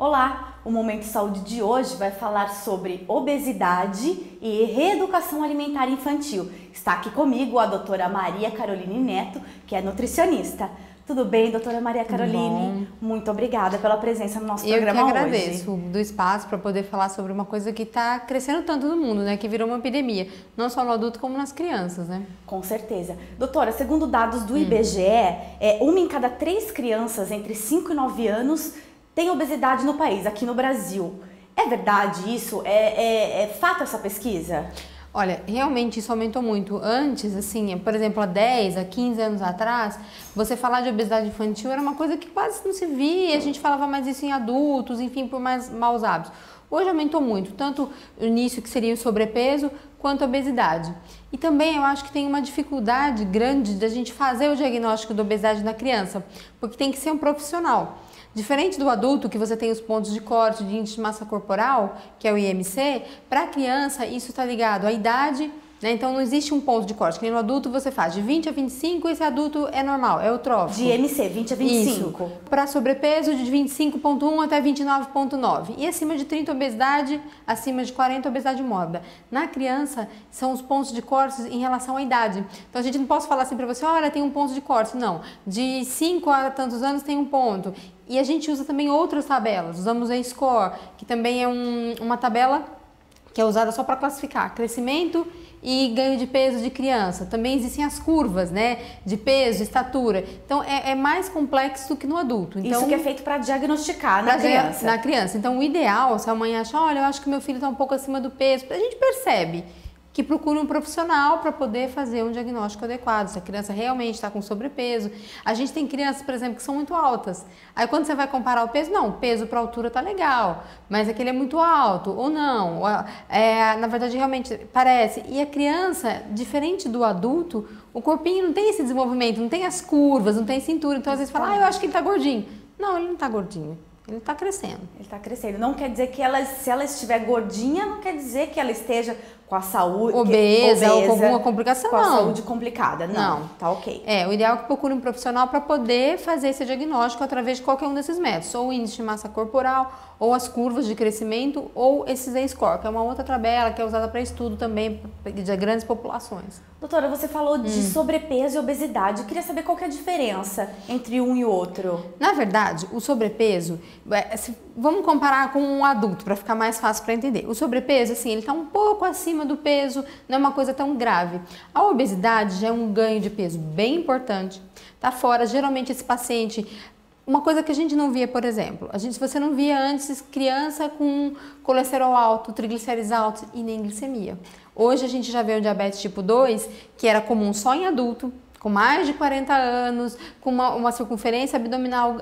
Olá, o Momento Saúde de hoje vai falar sobre obesidade e reeducação alimentar infantil. Está aqui comigo a doutora Maria Caroline Neto, que é nutricionista. Tudo bem, doutora Maria Caroline? Muito obrigada pela presença no nosso programa hoje. Eu que agradeço do espaço para poder falar sobre uma coisa que está crescendo tanto no mundo, né? Que virou uma epidemia, não só no adulto como nas crianças, né? Com certeza. Doutora, segundo dados do IBGE, uma em cada 3 crianças entre 5 e 9 anos tem obesidade no país, aqui no Brasil. É verdade isso? É fato essa pesquisa? Olha, realmente isso aumentou muito. Antes, assim, por exemplo, há 10, há 15 anos atrás, você falar de obesidade infantil era uma coisa que quase não se via, a gente falava mais isso em adultos, enfim, por mais maus hábitos. Hoje aumentou muito, tanto o início que seria o sobrepeso, quanto a obesidade. E também eu acho que tem uma dificuldade grande da gente fazer o diagnóstico da obesidade na criança, porque tem que ser um profissional. Diferente do adulto, que você tem os pontos de corte de índice de massa corporal, que é o IMC, para a criança isso está ligado à idade, né? Então não existe um ponto de corte, que nem no adulto você faz de 20 a 25, esse adulto é normal, é eutrófico. De IMC, 20 a 25. Para sobrepeso de 25,1 até 29,9. E acima de 30, obesidade, acima de 40, obesidade mórbida. Na criança, são os pontos de corte em relação à idade. Então a gente não pode falar assim para você, olha, tem um ponto de corte. Não, de 5 a tantos anos tem um ponto. E a gente usa também outras tabelas, usamos a Score, que também é uma tabela que é usada só para classificar crescimento e ganho de peso de criança. Também existem as curvas, né, de peso, estatura. Então é mais complexo do que no adulto. Então, isso que é feito para diagnosticar na criança. Na criança. Então o ideal, se a mãe acha, olha, eu acho que meu filho está um pouco acima do peso, a gente percebe que procura um profissional para poder fazer um diagnóstico adequado, se a criança realmente está com sobrepeso. A gente tem crianças, por exemplo, que são muito altas. Aí quando você vai comparar o peso, não, o peso para a altura tá legal, mas aquele é muito alto, ou não. Na verdade, realmente parece. E a criança, diferente do adulto, o corpinho não tem esse desenvolvimento, não tem as curvas, não tem cintura. Então às vezes fala, eu acho que ele está gordinho. Não, ele não está gordinho. Ele está crescendo. Ele está crescendo. Não quer dizer que se ela estiver gordinha, não quer dizer que ela esteja com a saúde obesa ou com alguma complicação, com a saúde complicada. Não, tá ok. O ideal é que procure um profissional para poder fazer esse diagnóstico através de qualquer um desses métodos, ou o índice de massa corporal, ou as curvas de crescimento, ou esses Z-score, que é uma outra tabela que é usada para estudo também de grandes populações. Doutora, você falou de sobrepeso e obesidade. Eu queria saber qual que é a diferença entre um e outro. Na verdade, o sobrepeso, vamos comparar com um adulto para ficar mais fácil para entender. O sobrepeso, assim, ele está um pouco acima do peso, não é uma coisa tão grave. A obesidade já é um ganho de peso bem importante. Tá fora, geralmente esse paciente, uma coisa que a gente não via, por exemplo, se você não via antes criança com colesterol alto, triglicéridos altos e nem glicemia. Hoje a gente já vê o diabetes tipo 2, que era comum só em adulto, com mais de 40 anos, com uma circunferência abdominal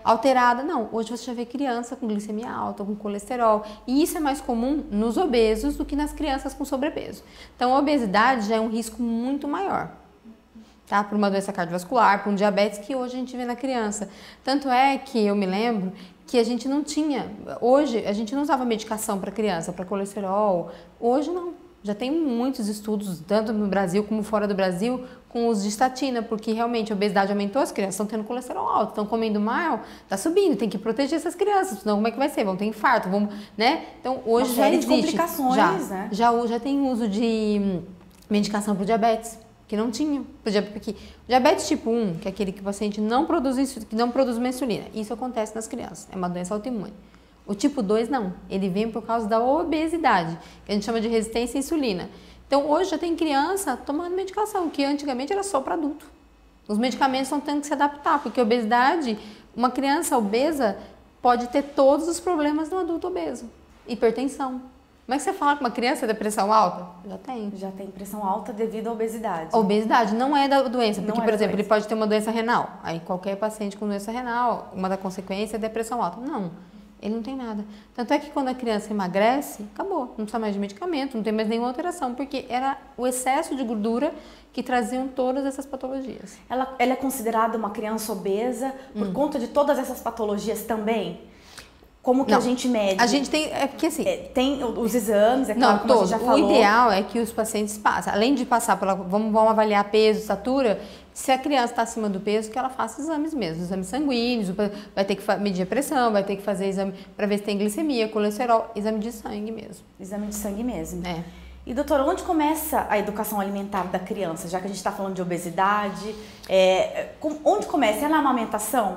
alterada. Não, hoje você já vê criança com glicemia alta, com colesterol. E isso é mais comum nos obesos do que nas crianças com sobrepeso. Então a obesidade já é um risco muito maior, tá? Para uma doença cardiovascular, para um diabetes que hoje a gente vê na criança. Tanto é que eu me lembro que a gente não tinha, hoje a gente não usava medicação para criança, para colesterol. Hoje não. Já tem muitos estudos, tanto no Brasil como fora do Brasil, com uso de estatina, porque realmente a obesidade aumentou, as crianças estão tendo colesterol alto, estão comendo mal, está subindo, tem que proteger essas crianças, senão como é que vai ser? Vão ter infarto, né? Então hoje já existe. Complicações, né? Já tem uso de medicação para o diabetes, que não tinha. Porque o diabetes tipo 1, que é aquele que o paciente não produz uma insulina, isso acontece nas crianças, é uma doença autoimune. O tipo 2 não, ele vem por causa da obesidade, que a gente chama de resistência à insulina. Então hoje já tem criança tomando medicação, que antigamente era só para adulto. Os medicamentos estão tendo que se adaptar, porque a obesidade, uma criança obesa pode ter todos os problemas do adulto obeso. Hipertensão. Como é que você fala que uma criança tem pressão alta? Já tem. Já tem pressão alta devido à obesidade. A obesidade não é da doença, porque, por exemplo, ele pode ter uma doença renal. Aí qualquer paciente com doença renal, uma da consequência é depressão alta. Não. Ele não tem nada. Tanto é que quando a criança emagrece, acabou. Não precisa mais de medicamento, não tem mais nenhuma alteração, porque era o excesso de gordura que traziam todas essas patologias. Ela é considerada uma criança obesa por conta de todas essas patologias também? Como que a gente mede? A gente tem, porque assim... tem os exames, é claro, não, como todos. a gente já falou. O ideal é que os pacientes passem, além de passar pela... Vamos avaliar peso, estatura, se a criança está acima do peso, que ela faça exames mesmo, exames sanguíneos, vai ter que medir a pressão, vai ter que fazer exame para ver se tem glicemia, colesterol, exame de sangue mesmo. Exame de sangue mesmo. É. E doutora, onde começa a educação alimentar da criança? Já que a gente está falando de obesidade, onde começa? É na amamentação?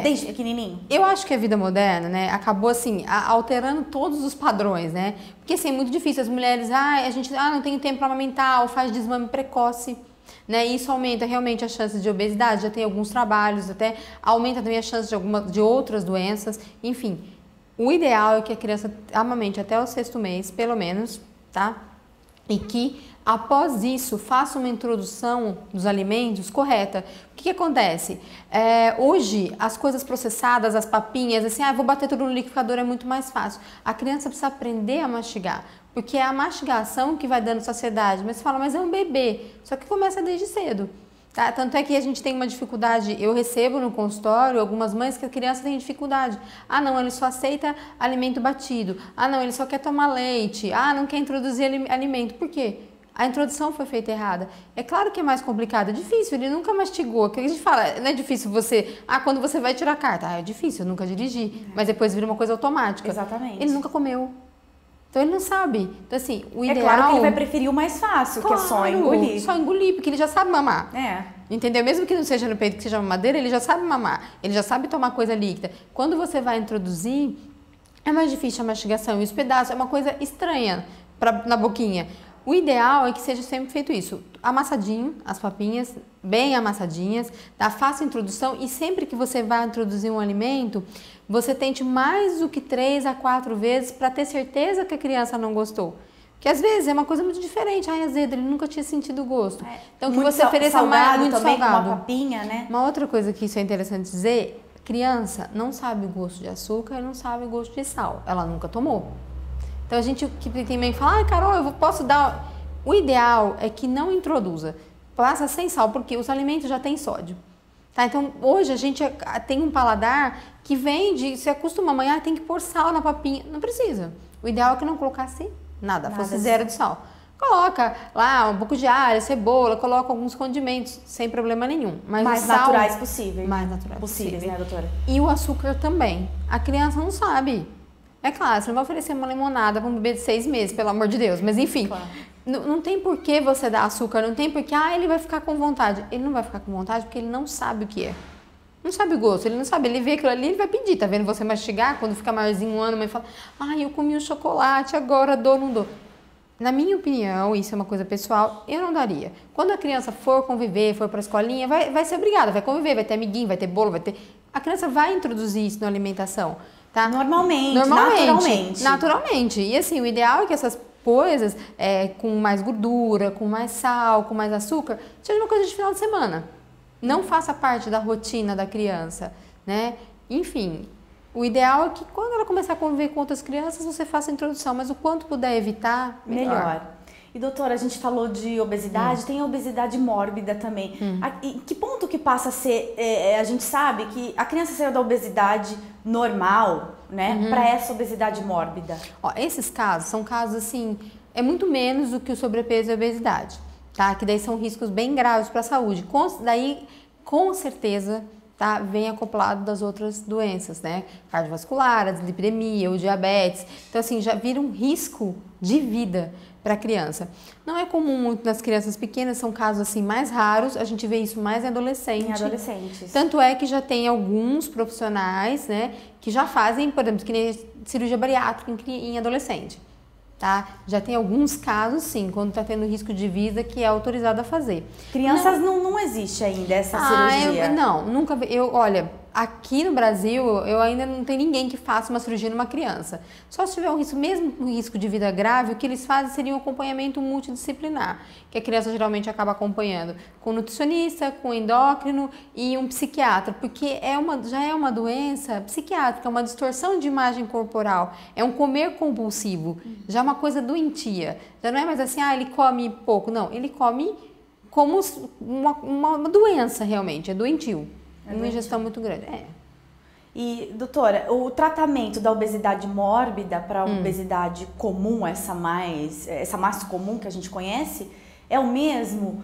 Desde pequenininho? Eu acho que a vida moderna, né, acabou assim, alterando todos os padrões, né? Porque assim, é muito difícil, as mulheres, a gente não tem tempo para amamentar, ou faz desmame precoce. Né, isso aumenta realmente as chances de obesidade, já tem alguns trabalhos, até aumenta também as chances de outras doenças, enfim. O ideal é que a criança amamente até o 6º mês, pelo menos, tá? E que após isso faça uma introdução dos alimentos correta. O que acontece? Hoje as coisas processadas, as papinhas, assim, vou bater tudo no liquidificador, é muito mais fácil. A criança precisa aprender a mastigar, porque é a mastigação que vai dando saciedade. Mas você fala, mas é um bebê, só que começa desde cedo. Tá? Tanto é que a gente tem uma dificuldade, eu recebo no consultório algumas mães que a criança tem dificuldade. Não, ele só aceita alimento batido. Não, ele só quer tomar leite. Não quer introduzir alimento. Por quê? A introdução foi feita errada. É claro que é mais complicado, é difícil, ele nunca mastigou. Que a gente fala, não é difícil você... quando você vai tirar a carta. É difícil, eu nunca dirigi. Mas depois vira uma coisa automática. Exatamente. Ele nunca comeu. Então ele não sabe. Então assim, o ideal... É claro que ele vai preferir o mais fácil, claro, que é só engolir. Só engolir, porque ele já sabe mamar. É. Entendeu? Mesmo que não seja no peito, que seja mamadeira, ele já sabe mamar. Ele já sabe tomar coisa líquida. Quando você vai introduzir, é mais difícil a mastigação. E os pedaços é uma coisa estranha na boquinha. O ideal é que seja sempre feito isso. Amassadinho, as papinhas, bem amassadinhas, tá? Faça a introdução e sempre que você vai introduzir um alimento, você tente mais do que 3 a 4 vezes para ter certeza que a criança não gostou. Porque às vezes é uma coisa muito diferente. Azedo, ele nunca tinha sentido gosto. Então que você ofereça mais muito também, salgado. Com uma papinha, né? Uma outra coisa que isso é interessante dizer, criança não sabe o gosto de açúcar e não sabe o gosto de sal. Ela nunca tomou. Então a gente que tem mãe que fala, Carol, eu posso dar... O ideal é que não introduza. Passa sem sal, porque os alimentos já têm sódio. Tá? Então hoje a gente tem um paladar que vem de... Se acostuma, amanhã tem que pôr sal na papinha. Não precisa. O ideal é que não colocasse nada, fosse 0 de sal. Coloca lá um pouco de alho, cebola, coloca alguns condimentos, sem problema nenhum. Mas mais sal, naturais possíveis. Mais naturais possíveis, né, doutora? E o açúcar também. A criança não sabe. É claro, você não vai oferecer uma limonada para um bebê de 6 meses, pelo amor de Deus. Mas enfim, claro. Não tem por que você dar açúcar, não tem por que, ele vai ficar com vontade. Ele não vai ficar com vontade porque ele não sabe o que é. Não sabe o gosto, ele não sabe. Ele vê aquilo ali, ele vai pedir. Tá vendo você mastigar? Quando fica maiorzinho, 1 ano, a mãe fala, eu comi um chocolate, agora dou, não dou. Na minha opinião, isso é uma coisa pessoal, eu não daria. Quando a criança for conviver, for para a escolinha, vai ser obrigada, vai conviver, vai ter amiguinho, vai ter bolo, vai ter... A criança vai introduzir isso na alimentação. Tá? Normalmente, naturalmente. E assim, o ideal é que essas coisas com mais gordura, com mais sal, com mais açúcar, seja uma coisa de final de semana. Não faça parte da rotina da criança, né? Enfim, o ideal é que quando ela começar a conviver com outras crianças, você faça a introdução, mas o quanto puder evitar, melhor. E doutora, a gente falou de obesidade, tem a obesidade mórbida também. Em que ponto que passa a ser, a gente sabe que a criança saiu da obesidade normal, né, para essa obesidade mórbida? Esses casos são casos assim, é muito menos do que o sobrepeso e a obesidade, tá? Que daí são riscos bem graves para a saúde. Daí, com certeza, tá, vem acoplado das outras doenças, né? Cardiovascular, a dislipidemia, o diabetes. Então, assim, já vira um risco de vida para a criança. Não é comum muito nas crianças pequenas, são casos assim mais raros, a gente vê isso mais em adolescentes. Em adolescentes. Tanto é que já tem alguns profissionais, né, que já fazem, por exemplo, que nem cirurgia bariátrica em adolescente. Tá? Já tem alguns casos, sim, quando está tendo risco de vida, que é autorizado a fazer. Crianças não existe ainda essa cirurgia? Nunca vi. Olha, aqui no Brasil, eu ainda não tem ninguém que faça uma cirurgia numa criança. Só se tiver um risco, mesmo um risco de vida grave, o que eles fazem seria um acompanhamento multidisciplinar, que a criança geralmente acaba acompanhando com nutricionista, com endócrino e um psiquiatra, porque já é uma doença psiquiátrica, uma distorção de imagem corporal, é um comer compulsivo, já é uma coisa doentia. Já não é mais assim, ele come pouco. Não, ele come como uma doença realmente, é doentio. Uma ingestão muito grande. E, doutora, o tratamento da obesidade mórbida para a obesidade comum, essa mais comum que a gente conhece, é o mesmo?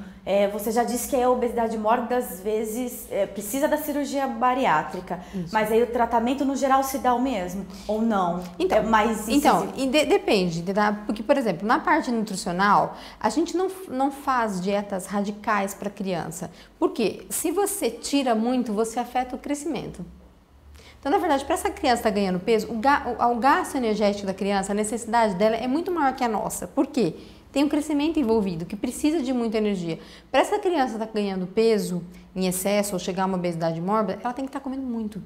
Você já disse que a obesidade mórbida, às vezes, precisa da cirurgia bariátrica. Isso. Mas aí o tratamento, no geral, se dá o mesmo? Ou não? Então, depende. Porque, por exemplo, na parte nutricional, a gente não faz dietas radicais para criança. Porque se você tira muito, você afeta o crescimento. Então, na verdade, para essa criança estar ganhando peso, o gasto energético da criança, a necessidade dela é muito maior que a nossa. Por quê? Tem um crescimento envolvido, que precisa de muita energia. Para essa criança estar ganhando peso em excesso ou chegar a uma obesidade mórbida, ela tem que estar comendo muito.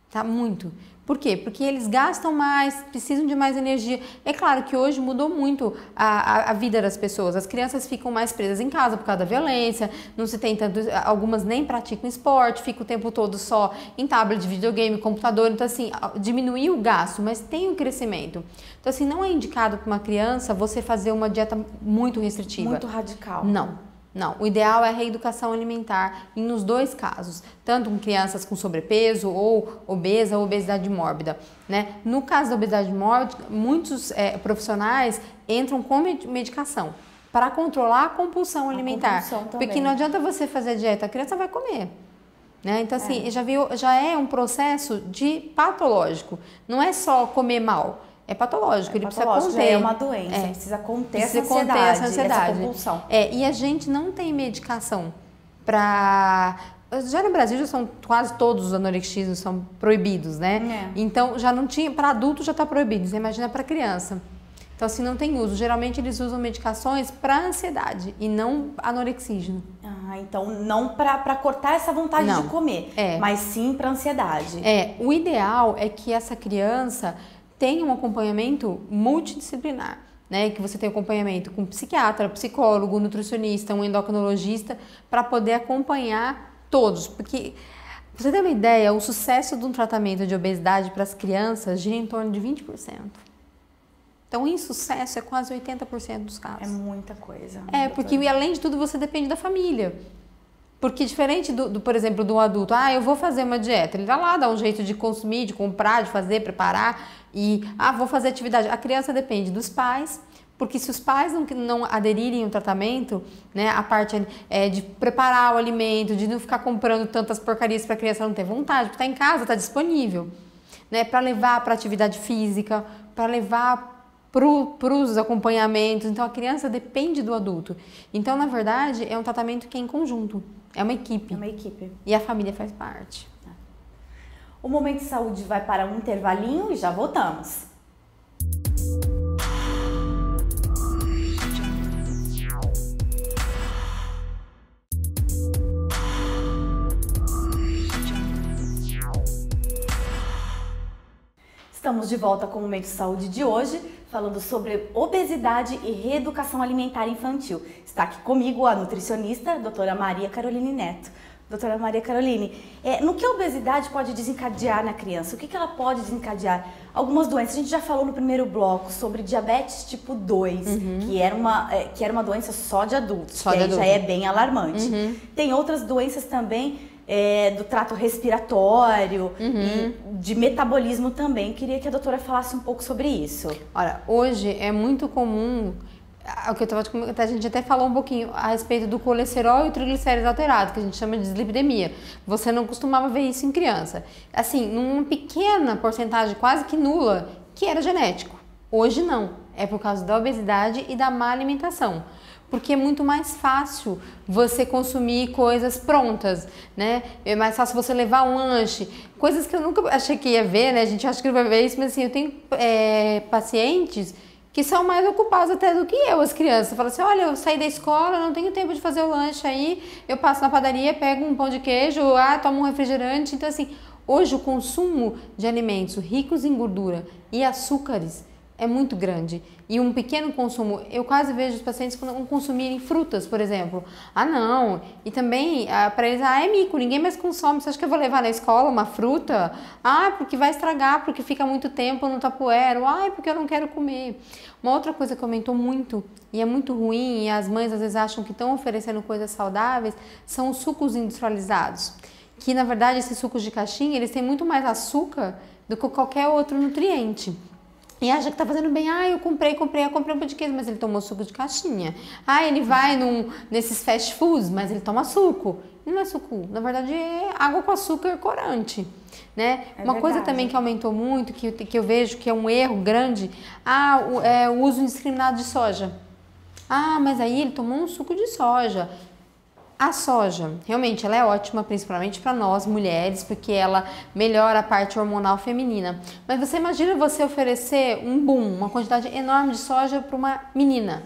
Tá? Muito. Por quê? Porque eles gastam mais, precisam de mais energia. É claro que hoje mudou muito a vida das pessoas. As crianças ficam mais presas em casa por causa da violência, não se tem tanto, algumas nem praticam esporte, ficam o tempo todo só em tablet, videogame, computador. Então, assim, diminuiu o gasto, mas tem um crescimento. Então, assim, não é indicado para uma criança você fazer uma dieta muito restritiva. Muito radical. Não, o ideal é a reeducação alimentar nos dois casos, tanto com crianças com sobrepeso ou obesa ou obesidade mórbida, né? No caso da obesidade mórbida, muitos profissionais entram com medicação para controlar a compulsão alimentar, porque não adianta você fazer a dieta, a criança vai comer. Né? Então, assim, já é um processo patológico, não é só comer mal. É patológico, ele precisa conter. É uma doença, precisa conter essa ansiedade, essa compulsão. E a gente não tem medicação para... Já no Brasil já são quase todos os anorexismos são proibidos, né? Então, já não tinha... Para adulto já está proibido, você imagina para criança. Então, assim, não tem uso. Geralmente, eles usam medicações para ansiedade e não anorexígeno. Então, não para cortar essa vontade de comer, mas sim para ansiedade. O ideal é que essa criança... tem um acompanhamento multidisciplinar, né? Que você tem acompanhamento com psiquiatra, psicólogo, nutricionista, um endocrinologista, para poder acompanhar todos. Porque, pra você ter uma ideia, o sucesso de um tratamento de obesidade para as crianças gira em torno de 20%. Então, insucesso é quase 80% dos casos. É muita coisa. Porque além de tudo, você depende da família. Porque diferente por exemplo, do adulto, eu vou fazer uma dieta, ele vai lá, dá um jeito de consumir, de comprar, de fazer, preparar e, vou fazer atividade. A criança depende dos pais, porque se os pais não aderirem ao tratamento, né, a parte de preparar o alimento, de não ficar comprando tantas porcarias para a criança não ter vontade, porque está em casa, está disponível, né, para levar para atividade física, para levar para os acompanhamentos. Então, a criança depende do adulto. Então, na verdade, é um tratamento que é em conjunto. É uma equipe. É uma equipe. E a família faz parte. O Momento de Saúde vai para um intervalinho e já voltamos. Estamos de volta com o Momento de Saúde de hoje, falando sobre obesidade e reeducação alimentar infantil. Está aqui comigo a nutricionista, a doutora Maria Caroline Neto. Doutora Maria Caroline, no que a obesidade pode desencadear na criança? O que ela pode desencadear? Algumas doenças, a gente já falou no primeiro bloco sobre diabetes tipo 2, que era uma doença só de adultos, já é bem alarmante. Tem outras doenças também do trato respiratório e de metabolismo também. Queria que a doutora falasse um pouco sobre isso. Olha, hoje é muito comum... O que eu a gente até falou um pouquinho a respeito do colesterol e o triglicérides alterado, que a gente chama de dislipidemia. Você não costumava ver isso em criança. Assim, numa pequena porcentagem, quase que nula, que era genético. Hoje não. É por causa da obesidade e da má alimentação. Porque é muito mais fácil você consumir coisas prontas, né? É mais fácil você levar um lanche. Coisas que eu nunca achei que ia ver, né? A gente acha que não vai ver isso, mas assim, eu tenho pacientes que são mais ocupados até do que eu, as crianças. Falam assim, olha, eu saí da escola, não tenho tempo de fazer o lanche aí, eu passo na padaria, pego um pão de queijo, tomo um refrigerante. Então, assim, hoje o consumo de alimentos ricos em gordura e açúcares é muito grande. E um pequeno consumo, eu quase vejo os pacientes não consumirem frutas, por exemplo. Não. E também, para eles, é mico, ninguém mais consome. Você acha que eu vou levar na escola uma fruta? Porque vai estragar, porque fica muito tempo no tapoero. Porque eu não quero comer. Uma outra coisa que aumentou muito, e é muito ruim, e as mães às vezes acham que estão oferecendo coisas saudáveis, são os sucos industrializados. que na verdade esses sucos de caixinha, eles têm muito mais açúcar do que qualquer outro nutriente. E acha que tá fazendo bem, eu comprei um pão de queijo, mas ele tomou suco de caixinha. Ele vai nesses fast foods, mas ele toma suco. E não é suco, na verdade é água com açúcar corante, né? Uma coisa também que aumentou muito, que eu vejo que é um erro grande, o uso indiscriminado de soja. Mas aí ele tomou um suco de soja. A soja, realmente, ela é ótima, principalmente para nós, mulheres, porque ela melhora a parte hormonal feminina. Mas você imagina você oferecer uma quantidade enorme de soja para uma menina.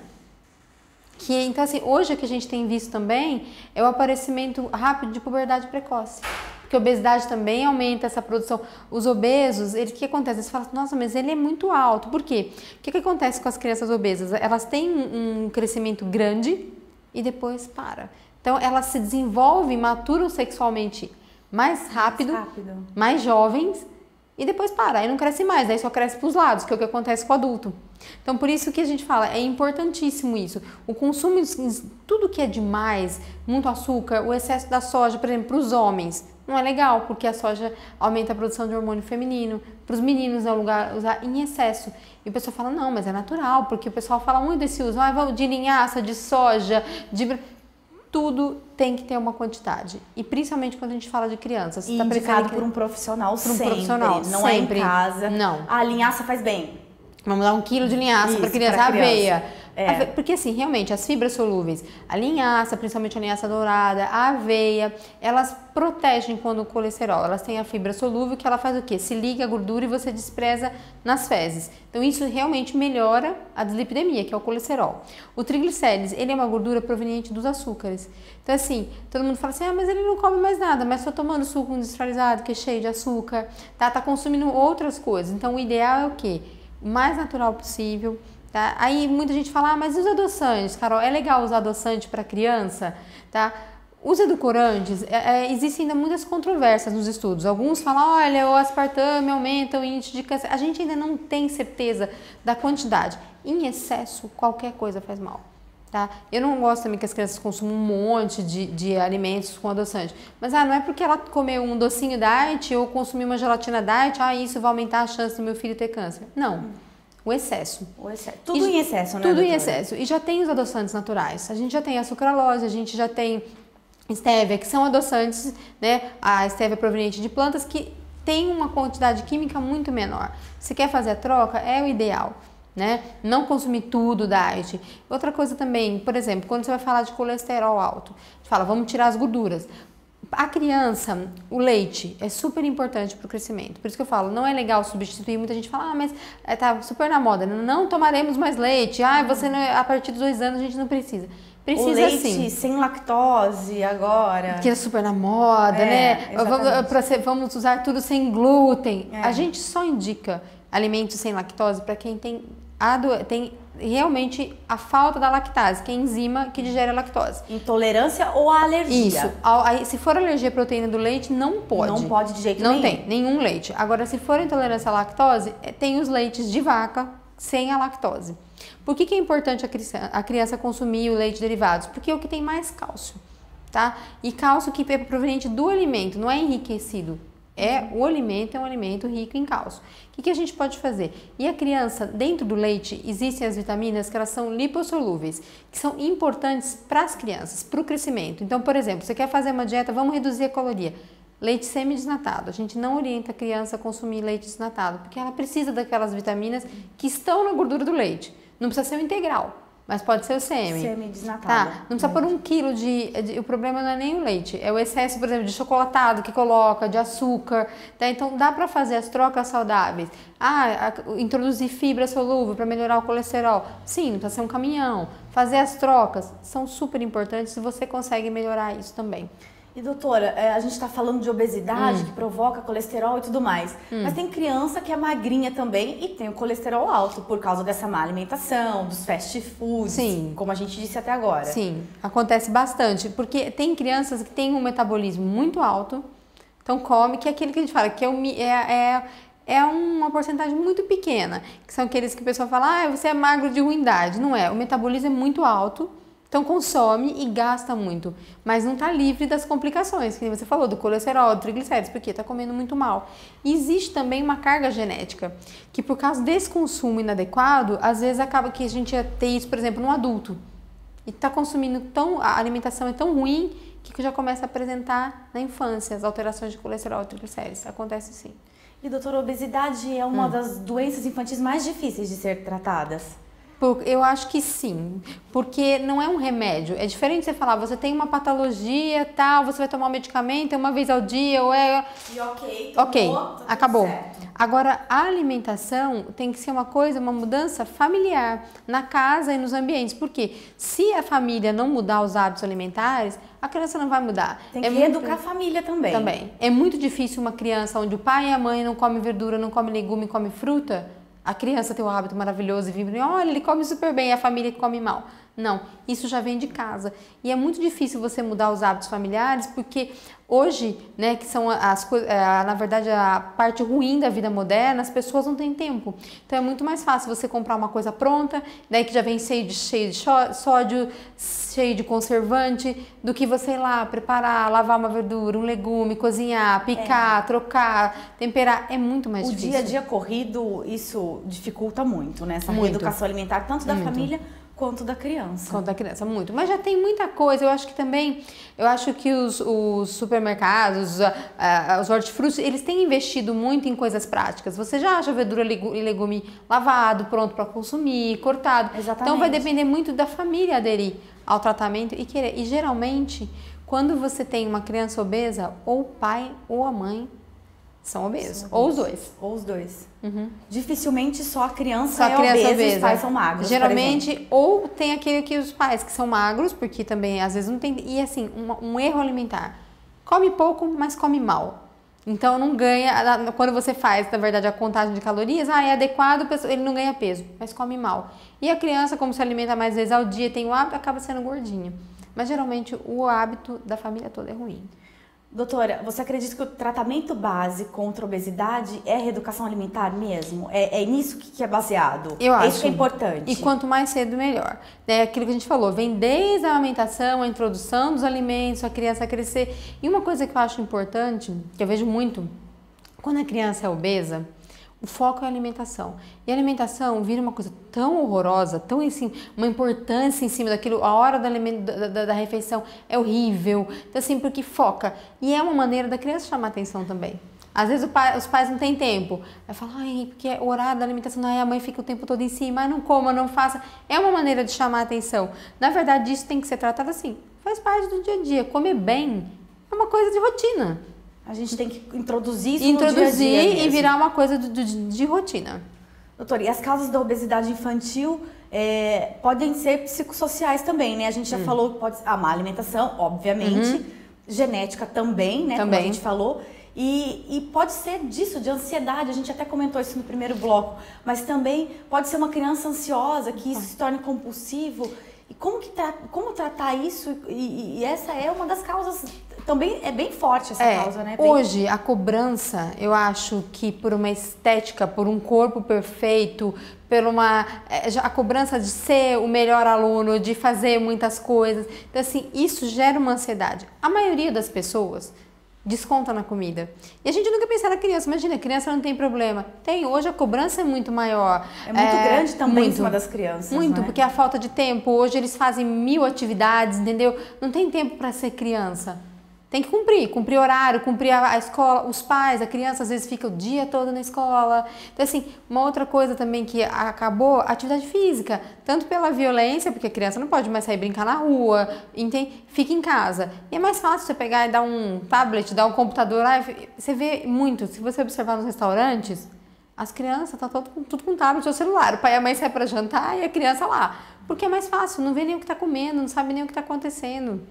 Então, assim, hoje o que a gente tem visto também é o aparecimento rápido de puberdade precoce. Porque a obesidade também aumenta essa produção. Os obesos, o que acontece? Eles falam, nossa, mas ele é muito alto. Por quê? O que acontece com as crianças obesas? Elas têm um crescimento grande e depois para. Então, elas se desenvolvem, maturam sexualmente mais rápido, mais jovens, e depois para, aí não cresce mais, daí só cresce para os lados, que é o que acontece com o adulto. Então, por isso que a gente fala, é importantíssimo isso. O consumo de tudo que é demais, muito açúcar, o excesso da soja, por exemplo, para os homens, não é legal, porque a soja aumenta a produção de hormônio feminino. Para os meninos é um lugar usar em excesso. E o pessoal fala, não, mas é natural, porque o pessoal fala muito desse uso, de linhaça, de soja, tudo tem que ter uma quantidade. E principalmente quando a gente fala de crianças. E indicado por um profissional sempre. Não sempre. É em casa. Não. A linhaça faz bem. Vamos dar 1 quilo de linhaça para criança. Aveia. Porque assim, realmente, as fibras solúveis, a linhaça, principalmente a linhaça dourada, a aveia, elas protegem quando o colesterol. Elas têm a fibra solúvel que ela faz o quê? Se liga à gordura e você despreza nas fezes. Então isso realmente melhora a dislipidemia, que é o colesterol. O triglicérides, ele é uma gordura proveniente dos açúcares. Então assim, todo mundo fala assim, mas ele não come mais nada, mas só tomando suco industrializado, que é cheio de açúcar, tá consumindo outras coisas. Então o ideal é o quê? O mais natural possível. Tá? Aí muita gente fala, mas e os adoçantes, Carol? É legal usar adoçante para criança? Tá? Os edulcorantes, existem ainda muitas controvérsias nos estudos. Alguns falam, olha, o aspartame aumenta o índice de câncer. A gente ainda não tem certeza da quantidade. Em excesso, qualquer coisa faz mal. Tá? Eu não gosto também que as crianças consumam um monte de alimentos com adoçante. Mas não é porque ela comeu um docinho diet ou consumiu uma gelatina diet, isso vai aumentar a chance do meu filho ter câncer. Não. O excesso. Tudo em excesso, né? Tudo em excesso. E já tem os adoçantes naturais. A gente já tem a sucralose, a gente já tem estévia, que são adoçantes, né? A estévia proveniente de plantas que tem uma quantidade química muito menor. Se quer fazer a troca, é o ideal, né? Não consumir tudo diet. Outra coisa também, por exemplo, quando você vai falar de colesterol alto, a gente fala, vamos tirar as gorduras. A criança, o leite é super importante para o crescimento. Por isso que eu falo, não é legal substituir. Muita gente fala, mas tá super na moda. Não tomaremos mais leite. Você não, a partir dos 2 anos a gente não precisa. Precisa o leite sim. Sem lactose agora. Que é super na moda, né? Vamos usar tudo sem glúten. A gente só indica alimentos sem lactose para quem tem realmente a falta da lactase, que é a enzima que digere a lactose. Intolerância ou alergia? Isso. Se for alergia à proteína do leite, não pode. Não pode de jeito nenhum. Não tem nenhum leite. Agora, se for intolerância à lactose, tem os leites de vaca sem a lactose. Por que é importante a criança consumir o leite derivados? Porque é o que tem mais cálcio, tá? E cálcio que é proveniente do alimento, não é enriquecido. O alimento é um alimento rico em cálcio. O que a gente pode fazer? E a criança, dentro do leite, existem as vitaminas que elas são lipossolúveis, que são importantes para as crianças, para o crescimento. Então, por exemplo, você quer fazer uma dieta, vamos reduzir a caloria. Leite semi-desnatado. A gente não orienta a criança a consumir leite desnatado, porque ela precisa daquelas vitaminas que estão na gordura do leite. Não precisa ser o integral. Mas pode ser o semi-desnatado. Tá? Não precisa pôr 1 quilo o problema não é nem o leite, é o excesso, por exemplo, de chocolatado que coloca, de açúcar. Tá? Então dá para fazer as trocas saudáveis. Introduzir fibra solúvel para melhorar o colesterol. Sim, não precisa ser um caminhão. Fazer as trocas são super importantes e você consegue melhorar isso também. E doutora, a gente está falando de obesidade que provoca colesterol e tudo mais, mas tem criança que é magrinha também e tem o colesterol alto por causa dessa má alimentação, dos fast foods, como a gente disse até agora. Sim, acontece bastante, porque tem crianças que têm um metabolismo muito alto, então come, que é aquele que a gente fala, que é uma porcentagem muito pequena, que são aqueles que o pessoal fala, você é magro de ruindade. Não é, o metabolismo é muito alto, Então consome e gasta muito, mas não está livre das complicações, que você falou, do colesterol, do triglicéridos, porque está comendo muito mal. E existe também uma carga genética, que por causa desse consumo inadequado, às vezes acaba que a gente ia ter isso, por exemplo, num adulto. E está consumindo a alimentação é tão ruim que já começa a apresentar na infância as alterações de colesterol e triglicéridos. Acontece sim. E doutora, a obesidade é uma das doenças infantis mais difíceis de ser tratadas? Eu acho que sim, porque não é um remédio. É diferente você falar, você tem uma patologia, tal, você vai tomar um medicamento uma vez ao dia, ou é... E ok, acabou. Certo. Agora, a alimentação tem que ser uma coisa, uma mudança familiar, na casa e nos ambientes. Porque se a família não mudar os hábitos alimentares, a criança não vai mudar. Tem que educar a família também. Também. É muito difícil uma criança onde o pai e a mãe não comem verdura, não comem legume, comem fruta, a criança tem um hábito maravilhoso e vive, olha, ele come super bem, é a família que come mal. Não, isso já vem de casa. E é muito difícil você mudar os hábitos familiares, porque hoje, né, que são as coisas, na verdade, a parte ruim da vida moderna, as pessoas não têm tempo. Então é muito mais fácil você comprar uma coisa pronta, daí que já vem cheio de sódio, cheio de conservante, do que você ir lá preparar, lavar uma verdura, um legume, cozinhar, picar, trocar, temperar. É muito mais difícil. O dia a dia corrido, isso dificulta muito, né? Essa reeducação alimentar, tanto da família quanto da criança. Quanto da criança, muito. Mas já tem muita coisa. Eu acho que também, que os supermercados, os hortifrutis, eles têm investido muito em coisas práticas. Você já acha verdura e legume lavado, pronto para consumir, cortado. Exatamente. Então vai depender muito da família aderir ao tratamento e querer. E geralmente, quando você tem uma criança obesa, ou o pai ou a mãe são obesos. Ou os dois. Ou os dois. Uhum. Dificilmente só a criança é obesa e os pais são magros. Geralmente, ou tem aquele que os pais que são magros, porque também às vezes não tem. E assim, um erro alimentar. Come pouco, mas come mal. Então não ganha. Quando você faz, na verdade, a contagem de calorias, é adequado, ele não ganha peso, mas come mal. E a criança, como se alimenta mais vezes ao dia, tem o hábito, acaba sendo gordinha. Mas geralmente o hábito da família toda é ruim. Doutora, você acredita que o tratamento base contra a obesidade é a reeducação alimentar mesmo? É nisso que é baseado? Eu acho. Isso que é importante. E quanto mais cedo, melhor. É aquilo que a gente falou, vem desde a amamentação, a introdução dos alimentos, a criança crescer. E uma coisa que eu acho importante, que eu vejo muito, quando a criança é obesa, o foco é a alimentação. E a alimentação vira uma coisa tão horrorosa, tão assim, uma importância em cima daquilo, a hora da refeição é horrível. Então assim, porque foca. E é uma maneira da criança chamar atenção também. Às vezes os pais não têm tempo. Aí fala, porque é o horário da alimentação, a mãe fica o tempo todo em cima, não coma, não faça. É uma maneira de chamar atenção. Na verdade, isso tem que ser tratado assim. Faz parte do dia a dia. Comer bem é uma coisa de rotina. A gente tem que introduzir isso no dia a dia mesmo. E virar uma coisa de rotina. Doutora, e as causas da obesidade infantil podem ser psicossociais também, né? A gente já falou que pode ser a má alimentação, obviamente, genética também, né? Como a gente falou. E pode ser disso, de ansiedade, a gente até comentou isso no primeiro bloco, mas também pode ser uma criança ansiosa, que isso se torne compulsivo. E como tratar isso? E essa é uma das causas, também é bem forte essa causa, né? Hoje, a cobrança, eu acho que por uma estética, por um corpo perfeito, a cobrança de ser o melhor aluno, de fazer muitas coisas. Então, assim, isso gera uma ansiedade. A maioria das pessoas desconta na comida. E a gente nunca pensa na criança. Imagina, a criança não tem problema. Tem, hoje a cobrança é muito maior. É muito grande também em cima das crianças, muito, né? porque a falta de tempo. Hoje eles fazem 1000 atividades, entendeu? Não tem tempo para ser criança. Tem que cumprir horário, cumprir a escola, os pais, a criança às vezes fica o dia todo na escola. Então assim, uma outra coisa também que acabou, a atividade física, tanto pela violência, porque a criança não pode mais sair brincar na rua, fica em casa. E é mais fácil você pegar e dar um tablet, dar um computador, você vê muito, se você observar nos restaurantes, as crianças estão tudo com tablet ou celular, o pai e a mãe saem para jantar e a criança lá, porque é mais fácil, não vê nem o que está comendo, não sabe nem o que está acontecendo.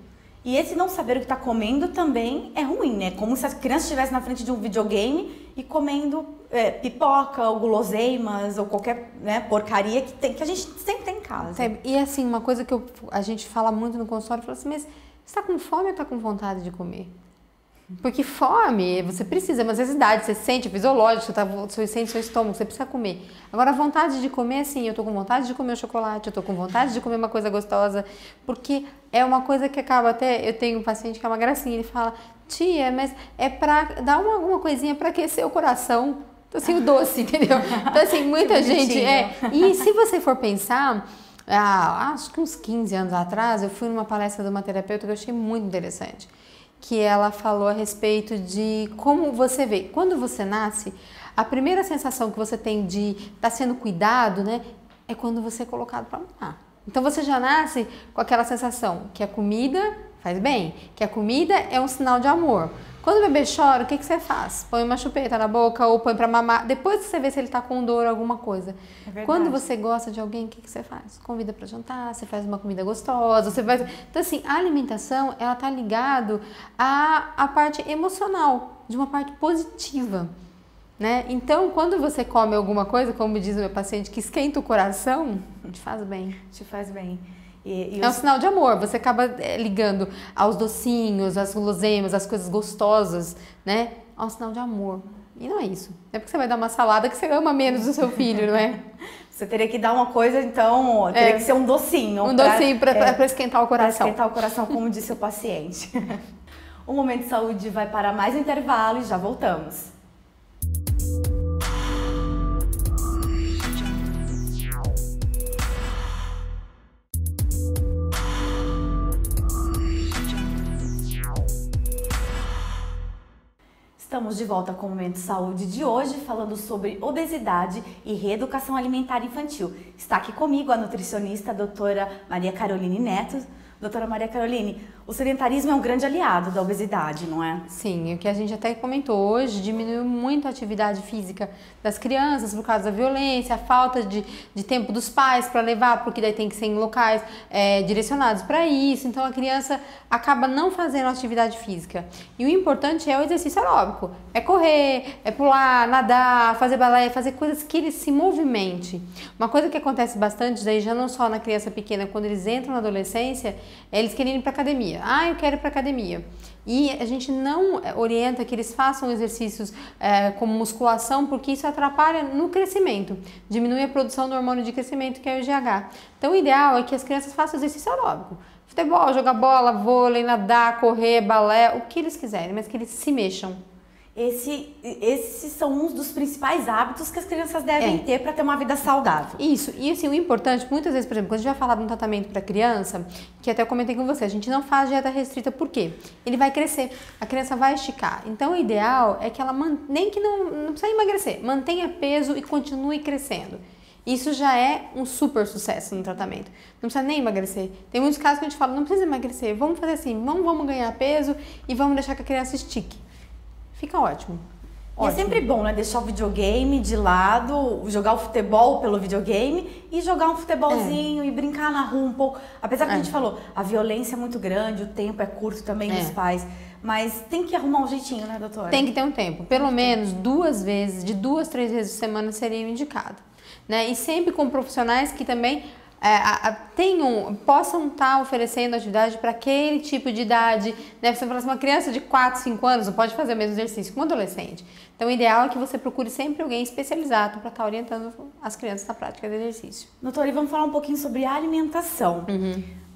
E esse não saber o que está comendo também é ruim, né? Como se a criança estivesse na frente de um videogame e comendo pipoca ou guloseimas ou qualquer porcaria que a gente sempre tem em casa. E assim, uma coisa que a gente fala muito no consultório, fala assim, mas você está com fome ou está com vontade de comer? Porque fome, você precisa, uma necessidade, você sente, é fisiológico, você sente seu estômago, você precisa comer. Agora, a vontade de comer, sim, eu tô com vontade de comer o chocolate, eu tô com vontade de comer uma coisa gostosa, porque é uma coisa que acaba até, eu tenho um paciente que é uma gracinha, ele fala, tia, mas é pra dar alguma coisinha pra aquecer o coração, então, assim, o doce, entendeu? Então, assim, muita gente, e se você for pensar, acho que uns 15 anos atrás, eu fui numa palestra de uma terapeuta que eu achei muito interessante, que ela falou a respeito de como você vê. Quando você nasce, a primeira sensação que você tem de estar sendo cuidado, né, é quando você é colocado para mamar. Então você já nasce com aquela sensação que a comida faz bem, que a comida é um sinal de amor. Quando o bebê chora, o que você faz? Põe uma chupeta na boca ou põe para mamar. Depois você vê se ele está com dor ou alguma coisa. É quando você gosta de alguém, o que você faz? Convida para jantar, você faz uma comida gostosa, você faz... Então, assim, a alimentação, ela está ligada à parte emocional, de uma parte positiva, né? Então, quando você come alguma coisa, como diz o meu paciente, que esquenta o coração, te faz bem. Te faz bem. É um sinal de amor, você acaba ligando aos docinhos, às guloseimas, às coisas gostosas, né? É um sinal de amor. E não é isso. Não é porque você vai dar uma salada que você ama menos o seu filho, não é? Você teria que dar uma coisa, então, teria que ser um docinho. Um docinho para esquentar o coração. Para esquentar o coração, como disse o paciente. O Momento de Saúde vai para mais um intervalo e já voltamos. Estamos de volta com o Momento de Saúde de hoje, falando sobre obesidade e reeducação alimentar infantil. Está aqui comigo a nutricionista, a doutora Maria Caroline Neto. Doutora Maria Caroline, o sedentarismo é um grande aliado da obesidade, não é? Sim, o que a gente até comentou hoje, diminuiu muito a atividade física das crianças por causa da violência, a falta de tempo dos pais para levar, porque daí tem que ser em locais direcionados para isso, então a criança acaba não fazendo atividade física. E o importante é o exercício aeróbico, é correr, é pular, nadar, fazer balé, fazer coisas que ele se movimente. Uma coisa que acontece bastante, daí já não só na criança pequena, quando eles entram na adolescência, eles querem ir para academia. Eu quero ir para academia. E a gente não orienta que eles façam exercícios como musculação, porque isso atrapalha no crescimento. Diminui a produção do hormônio de crescimento, que é o IGH. Então, o ideal é que as crianças façam exercício aeróbico. Futebol, jogar bola, vôlei, nadar, correr, balé, o que eles quiserem, mas que eles se mexam. Esses são uns dos principais hábitos que as crianças devem ter para ter uma vida saudável. Isso, e assim, o importante, muitas vezes, por exemplo, quando a gente vai falar de um tratamento para criança, que até eu comentei com você, a gente não faz dieta restrita, por quê? Ele vai crescer, a criança vai esticar. Então, o ideal é que ela, nem que não precisa emagrecer, mantenha peso e continue crescendo. Isso já é um super sucesso no tratamento. Não precisa nem emagrecer. Tem muitos casos que a gente fala, não precisa emagrecer, vamos fazer assim, vamos ganhar peso e vamos deixar que a criança estique. Fica ótimo. E é sempre bom, né? Deixar o videogame de lado, jogar o futebol pelo videogame e jogar um futebolzinho e brincar na rua um pouco. Apesar que a gente falou, a violência é muito grande, o tempo é curto também dos pais. Mas tem que arrumar um jeitinho, né, doutora? Tem que ter um tempo. Pelo menos 2 vezes, de 2 a 3 vezes por semana seria indicado. Né? E sempre com profissionais que também possam estar oferecendo atividade para aquele tipo de idade, né? Você fala assim, uma criança de 4, 5 anos não pode fazer o mesmo exercício que um adolescente. Então, o ideal é que você procure sempre alguém especializado para estar orientando as crianças na prática do exercício. Doutora, e vamos falar um pouquinho sobre alimentação.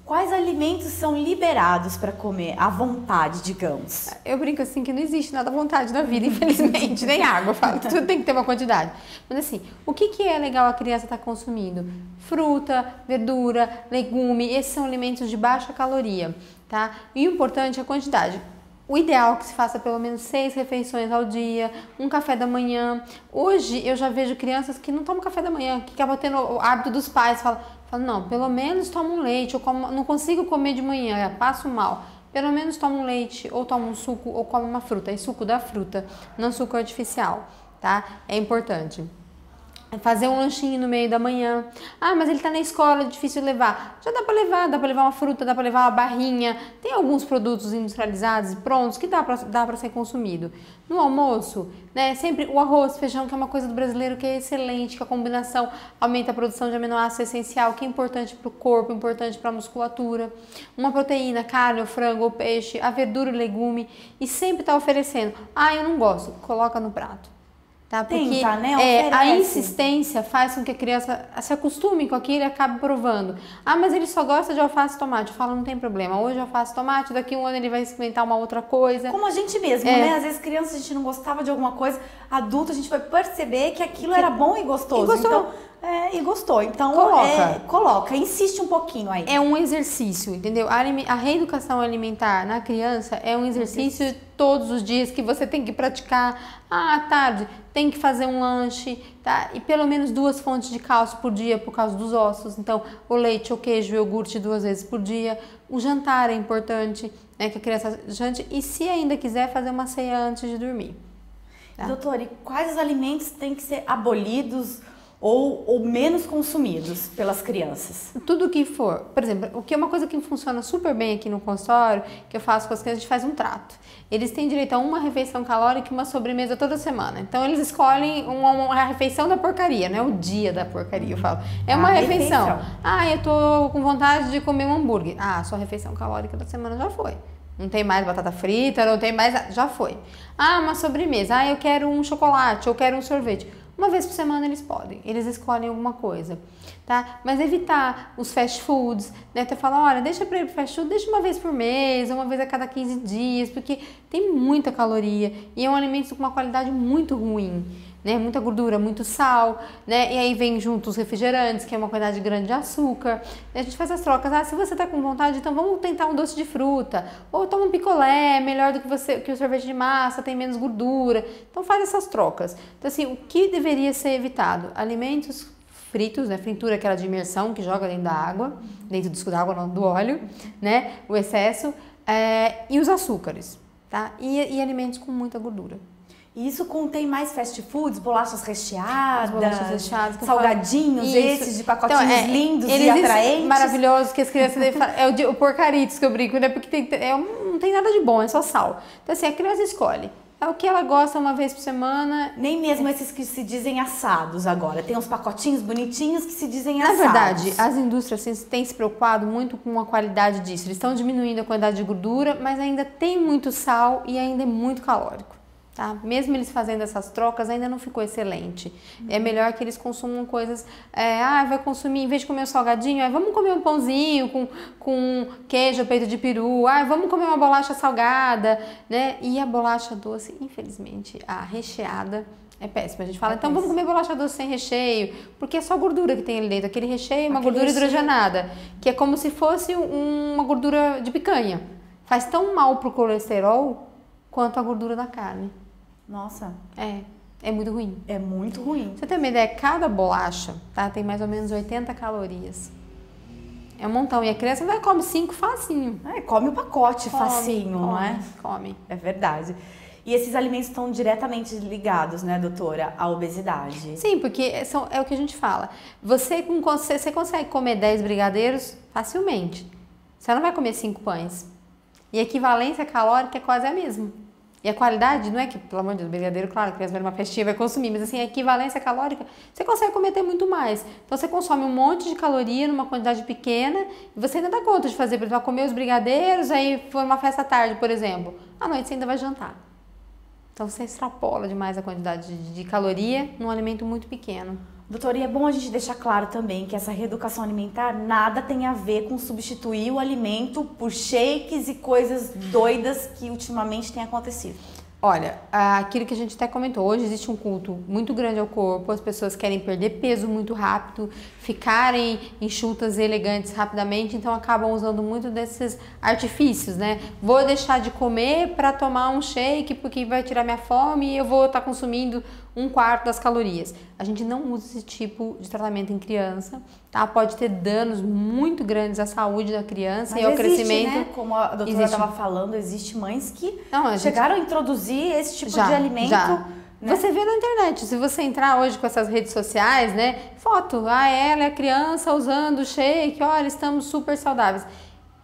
Quais alimentos são liberados para comer à vontade, digamos? Eu brinco assim que não existe nada à vontade na vida, infelizmente, nem água, eu falo, tudo tem que ter uma quantidade. Mas assim, o que é legal a criança estar consumindo? Fruta, verdura, legume, esses são alimentos de baixa caloria, tá? E o importante é a quantidade. O ideal é que se faça pelo menos 6 refeições ao dia, um café da manhã. Hoje eu já vejo crianças que não tomam café da manhã, que acabam tendo o hábito dos pais, falam, não, pelo menos toma um leite, não consigo comer de manhã, passo mal. Pelo menos toma um leite, ou toma um suco, ou come uma fruta. É suco da fruta, não suco artificial, tá? É importante. Fazer um lanchinho no meio da manhã. Ah, mas ele tá na escola, é difícil de levar. Já dá pra levar uma fruta, dá pra levar uma barrinha. Tem alguns produtos industrializados e prontos que dá pra ser consumido. No almoço, né, sempre o arroz, feijão, que é uma coisa do brasileiro que é excelente, que a combinação aumenta a produção de aminoácido essencial, que é importante pro corpo, importante pra musculatura. Uma proteína, carne, ou frango, ou peixe, a verdura e legume. E sempre tá oferecendo. Ah, eu não gosto. Coloca no prato. Tá? Porque Tenta, né? a insistência faz com que a criança se acostume com aquilo e acabe provando. Ah, mas ele só gosta de alface e tomate. Eu falo, não tem problema. Hoje alface e tomate, daqui a um ano ele vai experimentar uma outra coisa. Como a gente mesmo, né? Às vezes criança a gente não gostava de alguma coisa, adulto a gente vai perceber que aquilo era bom e gostoso. E gostou. Então, coloca, insiste um pouquinho aí. É um exercício, entendeu? A reeducação alimentar na criança é um exercício todos os dias que você tem que praticar. À tarde tem que fazer um lanche, tá? E pelo menos 2 fontes de cálcio por dia por causa dos ossos. Então, o leite, o queijo, o iogurte 2 vezes por dia. O jantar é importante, né? Que a criança jante. E se ainda quiser, fazer uma ceia antes de dormir. Tá? Doutora, e quais os alimentos têm que ser abolidos ou menos consumidos pelas crianças? Tudo que for. Por exemplo, o que é uma coisa que funciona super bem aqui no consultório, que eu faço com as crianças, a gente faz um trato. Eles têm direito a uma refeição calórica e uma sobremesa toda semana. Então, eles escolhem uma refeição da porcaria, não é o dia da porcaria, eu falo. É uma refeição. Ah, eu tô com vontade de comer um hambúrguer. Ah, sua refeição calórica da semana já foi. Não tem mais batata frita, não tem mais... Já foi. Ah, uma sobremesa. Ah, eu quero um chocolate, eu quero um sorvete. Uma vez por semana eles podem, eles escolhem alguma coisa, tá? Mas evitar os fast foods, né? Até falar, olha, deixa pra ir pro fast food, deixa uma vez por mês, uma vez a cada 15 dias, porque tem muita caloria e é um alimento com uma qualidade muito ruim, né? Muita gordura, muito sal, né? E aí vem junto os refrigerantes, que é uma quantidade grande de açúcar. E a gente faz as trocas. Ah, se você tá com vontade, então vamos tentar um doce de fruta. Ou toma um picolé, melhor do que o sorvete de massa, tem menos gordura. Então faz essas trocas. Então assim, o que deveria ser evitado? Alimentos fritos, né? Fritura, aquela de imersão que joga dentro da água, dentro da água, não, do óleo, né? O excesso. E os açúcares, tá? E alimentos com muita gordura. E isso contém mais fast foods, bolachas recheadas, salgadinhos, isso. Esses de pacotinhos lindos e atraentes. Maravilhosos que as crianças devem falar. É o porcaritos que eu brinco, né? Porque não tem nada de bom, é só sal. Então assim, a criança escolhe. É o que ela gosta uma vez por semana. Nem mesmo esses que se dizem assados agora. Tem uns pacotinhos bonitinhos que se dizem assados. Na verdade, as indústrias têm se preocupado muito com a qualidade disso. Eles estão diminuindo a quantidade de gordura, mas ainda tem muito sal e ainda é muito calórico. Tá? Mesmo eles fazendo essas trocas, ainda não ficou excelente. É melhor que eles consumam coisas... vai consumir, em vez de comer um salgadinho, vamos comer um pãozinho com queijo, peito de peru. Vamos comer uma bolacha salgada, né? E a bolacha doce, infelizmente, a recheada é péssima. A gente fala, então vamos comer bolacha doce sem recheio, porque é só gordura que tem ali dentro. Aquele recheio é uma gordura hidrogenada, que é como se fosse uma gordura de picanha. Faz tão mal pro colesterol quanto a gordura da carne. Nossa. É muito ruim. É muito ruim. Você tem uma ideia, cada bolacha, tá, tem mais ou menos 80 calorias. É um montão. E a criança come 5 facinho. Come o pacote facinho, não é? Come. É verdade. E esses alimentos estão diretamente ligados, né, doutora, à obesidade? Sim, porque é o que a gente fala. Você consegue comer 10 brigadeiros facilmente. Você não vai comer 5 pães. E a equivalência calórica é quase a mesma. E a qualidade, não é que, pelo amor de Deus, brigadeiro, claro, a criança vai numa festinha vai consumir, mas assim, a equivalência calórica, você consegue comer muito mais. Então você consome um monte de caloria numa quantidade pequena e você ainda dá conta de fazer, por exemplo, comer os brigadeiros, aí foi uma festa à tarde, por exemplo. À noite você ainda vai jantar. Então você extrapola demais a quantidade de caloria num alimento muito pequeno. Doutora, e é bom a gente deixar claro também que essa reeducação alimentar nada tem a ver com substituir o alimento por shakes e coisas doidas que ultimamente tem acontecido. Olha, aquilo que a gente até comentou, hoje existe um culto muito grande ao corpo, as pessoas querem perder peso muito rápido, ficarem enxutas e elegantes rapidamente, então acabam usando muito desses artifícios, né? Vou deixar de comer para tomar um shake porque vai tirar minha fome e eu vou estar consumindo 1/4 das calorias. A gente não usa esse tipo de tratamento em criança, tá? Pode ter danos muito grandes à saúde da criança e ao crescimento. Né? Como a doutora estava falando, existe mães que chegaram a introduzir esse tipo de alimento né? Você vê na internet, se você entrar hoje com essas redes sociais, né? Foto, ela é a criança usando shake, olha, estamos super saudáveis.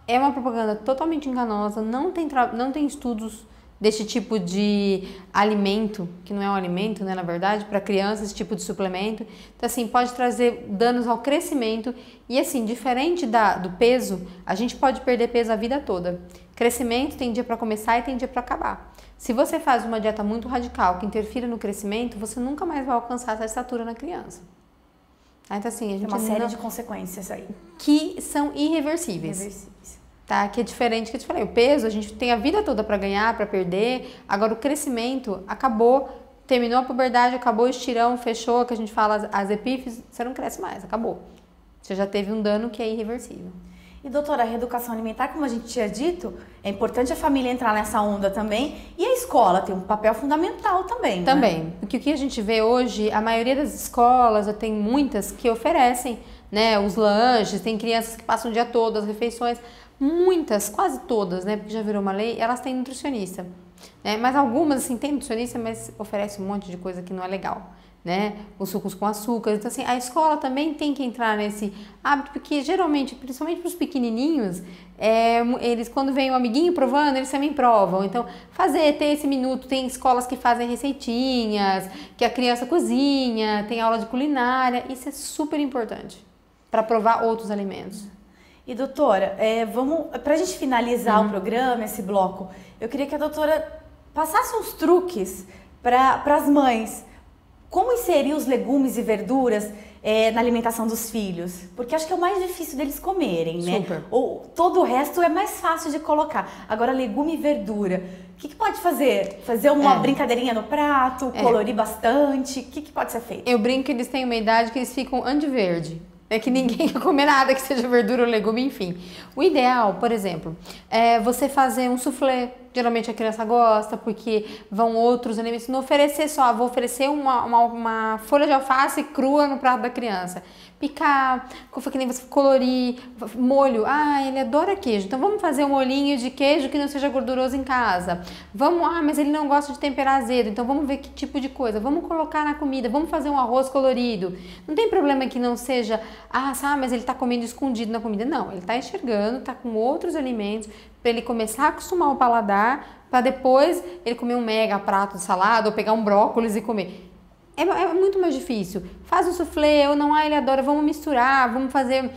É uma propaganda totalmente enganosa, não tem estudos desse tipo de alimento, que não é um alimento, né, na verdade, para crianças, esse tipo de suplemento. Então, assim, pode trazer danos ao crescimento e, assim, diferente do peso, a gente pode perder peso a vida toda. Crescimento tem dia para começar e tem dia para acabar. Se você faz uma dieta muito radical que interfira no crescimento, você nunca mais vai alcançar essa estatura na criança. Então, assim, a gente tem uma série de consequências aí. Que são irreversíveis. Tá? Que é diferente que eu te falei. O peso, a gente tem a vida toda para ganhar, para perder. Agora, o crescimento acabou, terminou a puberdade, acabou o estirão, fechou, que a gente fala as epífises, você não cresce mais, acabou. Você já teve um dano que é irreversível. E doutora, a reeducação alimentar, como a gente tinha dito, é importante a família entrar nessa onda também, e a escola tem um papel fundamental também. Também, né? Porque o que a gente vê hoje, a maioria das escolas, eu tenho muitas que oferecem, né, os lanches, tem crianças que passam o dia todo, as refeições, muitas, quase todas, né, porque já virou uma lei, elas têm nutricionista, né, mas algumas, assim, tem nutricionista, mas oferece um monte de coisa que não é legal. Né? Os sucos com açúcar. Então, assim, a escola também tem que entrar nesse hábito, porque geralmente, principalmente para os pequenininhos, eles quando vem um amiguinho provando, eles também provam. Então, ter esse minuto, tem escolas que fazem receitinhas, que a criança cozinha, tem aula de culinária, isso é super importante para provar outros alimentos. E doutora, para a gente finalizar o programa, esse bloco, eu queria que a doutora passasse uns truques para as mães. Como inserir os legumes e verduras na alimentação dos filhos? Porque acho que é o mais difícil deles comerem, né? Super. Todo o resto é mais fácil de colocar. Agora, legume e verdura, o que pode fazer? Fazer uma brincadeirinha no prato, colorir bastante? O que pode ser feito? Eu brinco que eles têm uma idade que eles ficam verde. É que ninguém quer comer nada que seja verdura ou legume, enfim. O ideal, por exemplo, é você fazer um soufflé. Geralmente a criança gosta, porque vão outros alimentos. Não oferecer só, vou oferecer uma folha de alface crua no prato da criança. Picar, que nem você colorir, molho. Ele adora queijo, então vamos fazer um molhinho de queijo que não seja gorduroso em casa. Mas ele não gosta de temperar azedo, então vamos ver que tipo de coisa. Vamos colocar na comida, vamos fazer um arroz colorido. Não tem problema que não seja, mas ele está comendo escondido na comida. Não, ele está enxergando, está com outros alimentos, para ele começar a acostumar o paladar, para depois ele comer um mega prato de salada ou pegar um brócolis e comer. É muito mais difícil. Faz um soufflé, ou não, ele adora, vamos misturar, vamos fazer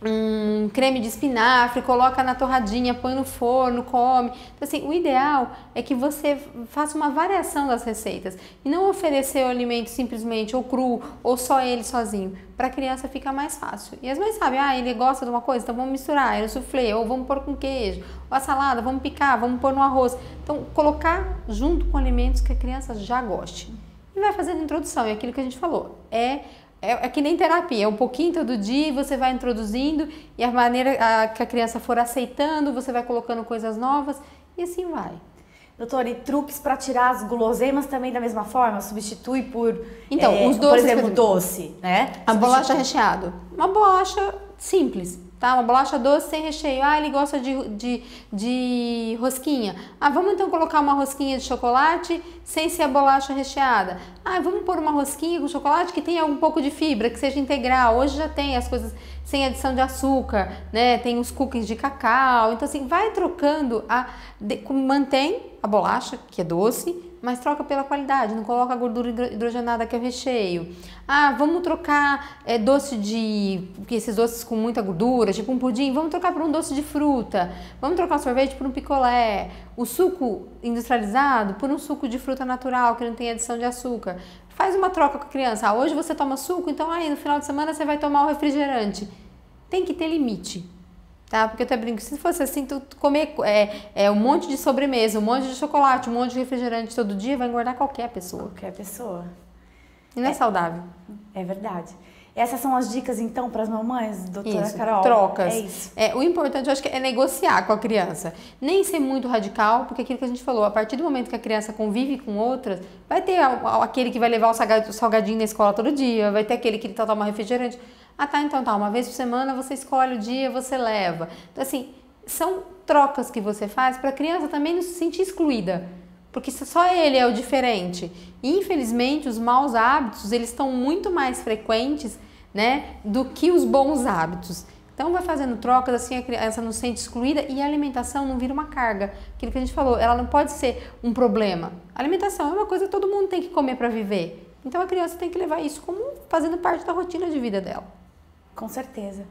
um creme de espinafre, coloca na torradinha, põe no forno, come. Então, assim, o ideal é que você faça uma variação das receitas e não oferecer o alimento simplesmente ou cru ou só ele sozinho. Para a criança fica mais fácil. E as mães sabem, ele gosta de uma coisa, então vamos misturar, no soufflé, ou vamos pôr com queijo, ou a salada, vamos picar, vamos pôr no arroz. Então, colocar junto com alimentos que a criança já goste. E vai fazendo introdução, é aquilo que a gente falou. É que nem terapia, é um pouquinho todo dia, você vai introduzindo e a maneira que a criança for aceitando, você vai colocando coisas novas e assim vai. Doutora, e truques para tirar as guloseimas também da mesma forma? Substitui por, os doces, por exemplo, doce, né? A bolacha recheada. Uma bolacha simples, tá? Uma bolacha doce sem recheio. Ele gosta de rosquinha. Vamos então colocar uma rosquinha de chocolate sem ser a bolacha recheada. Vamos pôr uma rosquinha com chocolate que tenha um pouco de fibra, que seja integral. Hoje já tem as coisas sem adição de açúcar, né? Tem os cookies de cacau. Então, assim, vai trocando, mantém a bolacha, que é doce, mas troca pela qualidade, não coloca a gordura hidrogenada que é o recheio. Vamos trocar esses doces com muita gordura, tipo um pudim, vamos trocar por um doce de fruta, vamos trocar o sorvete por um picolé, o suco industrializado por um suco de fruta natural, que não tem adição de açúcar. Faz uma troca com a criança. Hoje você toma suco, então no final de semana você vai tomar o refrigerante. Tem que ter limite. Tá? Porque eu até brinco, se fosse assim, tu comer um monte de sobremesa, um monte de chocolate, um monte de refrigerante todo dia, vai engordar qualquer pessoa. Qualquer pessoa. E não é saudável. É verdade. Essas são as dicas, então, para as mamães, doutora Carol? Trocas. É isso. O importante, eu acho que é negociar com a criança. Nem ser muito radical, porque aquilo que a gente falou, a partir do momento que a criança convive com outras, vai ter aquele que vai levar o salgadinho na escola todo dia, vai ter aquele que toma refrigerante. Então uma vez por semana você escolhe o dia, você leva. Então, assim, são trocas que você faz para a criança também não se sentir excluída. porque só ele é o diferente. E, infelizmente, os maus hábitos, eles estão muito mais frequentes, né, do que os bons hábitos. Então vai fazendo trocas, assim a criança não se sente excluída e a alimentação não vira uma carga. Aquilo que a gente falou, ela não pode ser um problema. A alimentação é uma coisa que todo mundo tem que comer para viver. Então a criança tem que levar isso como fazendo parte da rotina de vida dela. Com certeza.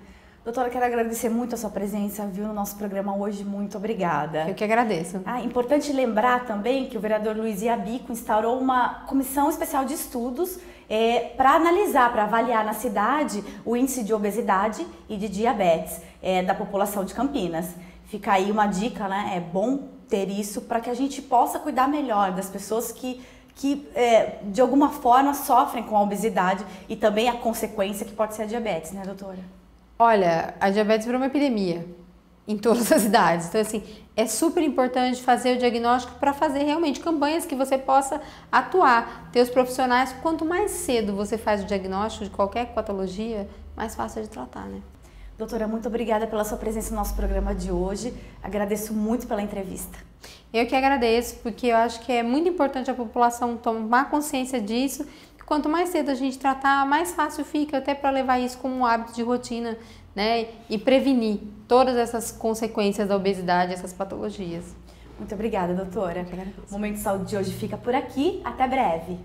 Doutora, quero agradecer muito a sua presença, viu, no nosso programa hoje. Muito obrigada. Eu que agradeço. Importante lembrar também que o vereador Luiz Iabico instaurou uma comissão especial de estudos para analisar, para avaliar na cidade o índice de obesidade e de diabetes da população de Campinas. Fica aí uma dica, né? É bom ter isso para que a gente possa cuidar melhor das pessoas que de alguma forma sofrem com a obesidade e também a consequência que pode ser a diabetes, né, doutora? Olha, a diabetes virou uma epidemia em todas as idades. Então, assim, é super importante fazer o diagnóstico para fazer realmente campanhas que você possa atuar, ter os profissionais. Quanto mais cedo você faz o diagnóstico de qualquer patologia, mais fácil é de tratar, né? Doutora, muito obrigada pela sua presença no nosso programa de hoje. Agradeço muito pela entrevista. Eu que agradeço, porque eu acho que é muito importante a população tomar consciência disso. Quanto mais cedo a gente tratar, mais fácil fica até para levar isso como um hábito de rotina, né? E prevenir todas essas consequências da obesidade, essas patologias. Muito obrigada, doutora. O Momento de Saúde de hoje fica por aqui. Até breve.